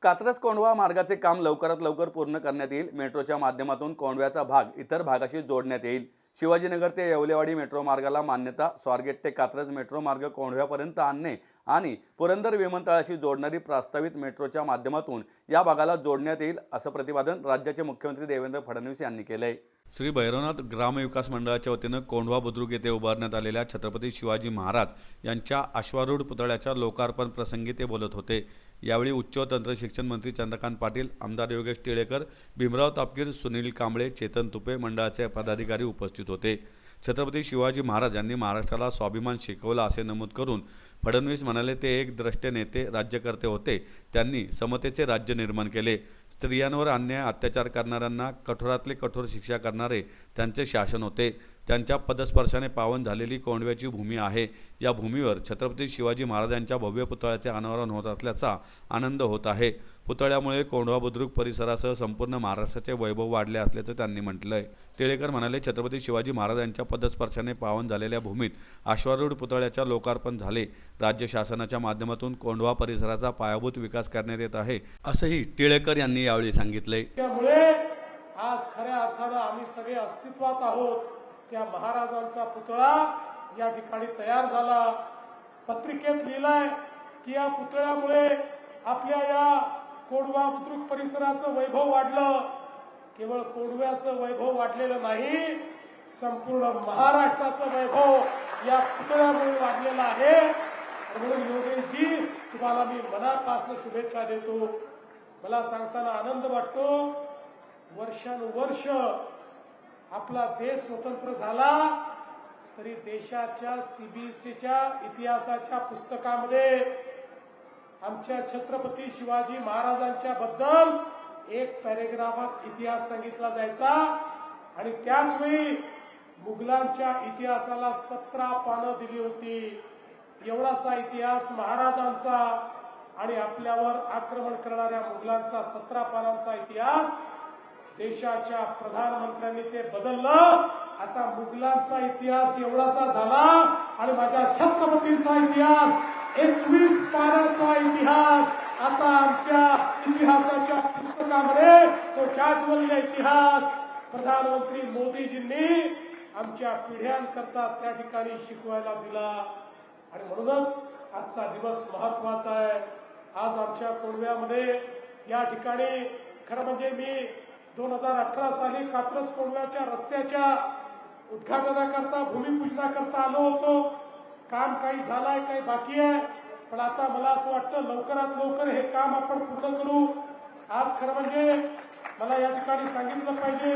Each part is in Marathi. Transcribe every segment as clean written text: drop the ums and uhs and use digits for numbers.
कात्रज कोंढवा मार्गाचे काम लवकरात लवकर पूर्ण करण्यात येईल। मेट्रोच्या माध्यमातून कोंढव्याचा भाग इतर भागाशी जोडण्यात येईल। शिवाजीनगर ते येवलेवाडी मेट्रो मार्गाला मान्यता। स्वारगेट ते कात्रज मेट्रो मार्ग कोंढव्यापर्यंत आणणे आणि पुरंदर विमानतळाशी जोडणारी प्रस्तावित मेट्रोच्या माध्यमातून या भागाला जोडण्यात येईल, असं प्रतिपादन राज्याचे मुख्यमंत्री देवेंद्र फडणवीस यांनी केले। श्री भैरवनाथ ग्रामविकास मंडळाच्या वतीनं कोंढवा बुद्रुक येथे उभारण्यात आलेल्या छत्रपती शिवाजी महाराज यांच्या अश्वारूढ पुतळ्याच्या लोकार्पण प्रसंगी ते बोलत होते। यावेळी उच्च व तंत्र शिक्षण मंत्री चंद्रकांत पाटील, आमदार योगेश टिळेकर, भीमराव तापकीर, सुनील कांबळे, चेतन तुपे मंडळाचे पदाधिकारी उपस्थित होते। छत्रपती शिवाजी महाराज यांनी महाराष्ट्राला स्वाभिमान शिकवला असे नमूद करून फडणवीस म्हणाले, ते एक द्रष्टे नेते राज्यकर्ते होते। त्यांनी समतेचे राज्य निर्माण केले। स्त्रियांवर अन्याय अत्याचार करणाऱ्यांना कठोरातली कठोर शिक्षा करणारे त्यांचे शासन होते। त्यांच्या पदस्पर्शाने पावन झालेली कोंढव्याची भूमी आहे। या भूमीवर छत्रपती शिवाजी महाराजांच्या भव्य पुतळ्याचे अनावरण होत असल्याचा आनंद होत आहे। पुतळ्यामुळे कोंढवा बुद्रुक परिसरासह संपूर्ण महाराष्ट्राचे वैभव वाढले असल्याचं त्यांनी म्हटलंय। टिळेकर म्हणाले, छत्रपती शिवाजी महाराजांच्या पदस्पर्शाने पावन झालेल्या भूमीत अश्वारूढ पुतळ्याच्या लोकार्पण झाले। राज्य शासनाच्या माध्यमातून कोंढवा परिसराचा पायाभूत विकास करण्यात येत आहे, असंही टिळेकर यांनी यावेळी सांगितले। त्यामुळे आज खऱ्या अर्थाने आम्ही सगळे अस्तित्वात आहोत। त्या महाराजांचा पुतळा या ठिकाणी तयार झाला। पत्रिकेत लिहिलंय की या पुतळ्यामुळे आपल्या या कोंढवा बुद्रुक परिसराचं वैभव वाढलं। केवळ कोंढव्याचं वैभव वाढलेलं नाही, संपूर्ण महाराष्ट्राचं वैभव या पुतळ्यामुळे वाढलेलं आहे। म्हणून योगेशजी, तुम्हाला मी मनापासून शुभेच्छा देतो। मला सांगताना आनंद वाटतो, वर्षानुवर्ष आपला देश स्वतंत्र झाला तरी देशाच्या सीबीएसईच्या इतिहासाच्या पुस्तकामध्ये आमच्या छत्रपती शिवाजी महाराजांच्या बद्दल एक पॅरेग्राफात इतिहास सांगितला जायचा आणि त्याच वेळी मुघलांच्या इतिहासाला 17 पानं दिली होती। एवढासा इतिहास महाराजांचा आणि आपल्यावर आक्रमण करणाऱ्या मुघलांचा 17 पानांचा इतिहास देशाच्या प्रधानमंत्र्यांनी ते बदललं। आता मुघलांचा इतिहास एवढासा झाला आणि माझ्या छत्रपतींचा इतिहास 21 पानांचा इतिहास। आता आमच्या इतिहासाच्या पुस्तकामध्ये तो जाज्वल्य इतिहास प्रधानमंत्री मोदीजींनी आमच्या पिढ्यांकरता त्या ठिकाणी शिकवायला दिला आणि म्हणूनच आजचा दिवस महत्वाचा आहे। आज आमच्या कोंढव्यामध्ये या ठिकाणी खरं म्हणजे मी 2018 साली कात्रज कोंढव्याच्या रस्त्याच्या उद्घाटनाकरता भूमिपूजनाकरता आलो होतो। काम काही झालंय, काही बाकी आहे, पण आता मला असं वाटतं लवकरात लवकर हे काम आपण पूर्ण करू। आज खरं म्हणजे मला या ठिकाणी सांगितलं पाहिजे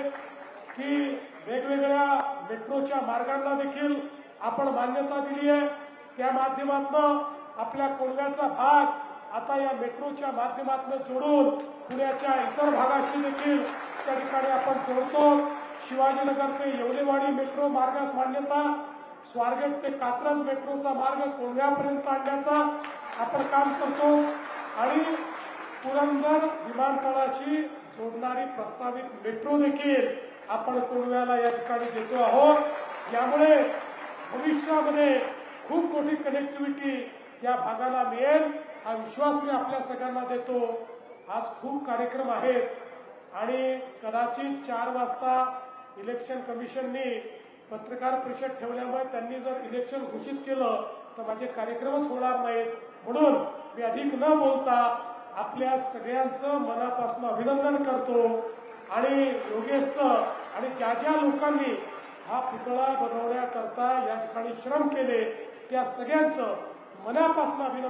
की वेगवेगळ्या मेट्रोच्या मार्गांना देखील आपण मान्यता दिली आहे। त्या माध्यमातून आपल्या कोंढव्याचा भाग आता या मेट्रोच्या माध्यमातून जोडून पुण्याच्या इतर भागाशी देखील त्या ठिकाणी आपण जोडतो। शिवाजीनगर ते येवलेवाडी मेट्रो मार्गास मान्यता, स्वारगेट ते कात्रज मेट्रोचा मार्ग कोंढव्यापर्यंत आणण्याचा आपण काम करतो आणि पुरंदर विमानतळाशी जोडणारी प्रस्तावित मेट्रो देखील आपण कोंढव्याला या ठिकाणी देतो आहोत। यामुळे भविष्यामध्ये खूप मोठी कनेक्टिव्हिटी या भागाला मिळेल, हा विश्वास मी आपल्या सगळ्यांना देतो। आज खूप कार्यक्रम आहेत आणि कदाचित 4 वाजता इलेक्शन कमिशननी पत्रकार परिषद ठेवल्यामुळे त्यांनी जर इलेक्शन घोषित केलं तर माझे कार्यक्रमच होणार नाहीत। म्हणून मी अधिक न बोलता आपल्या सगळ्यांचं मनापासून अभिनंदन करतो आणि योगेशचं आणि ज्या ज्या लोकांनी हा पुतळा बनवण्याकरता या ठिकाणी श्रम केले त्या सगळ्यांचं मनापासून अभिनंदन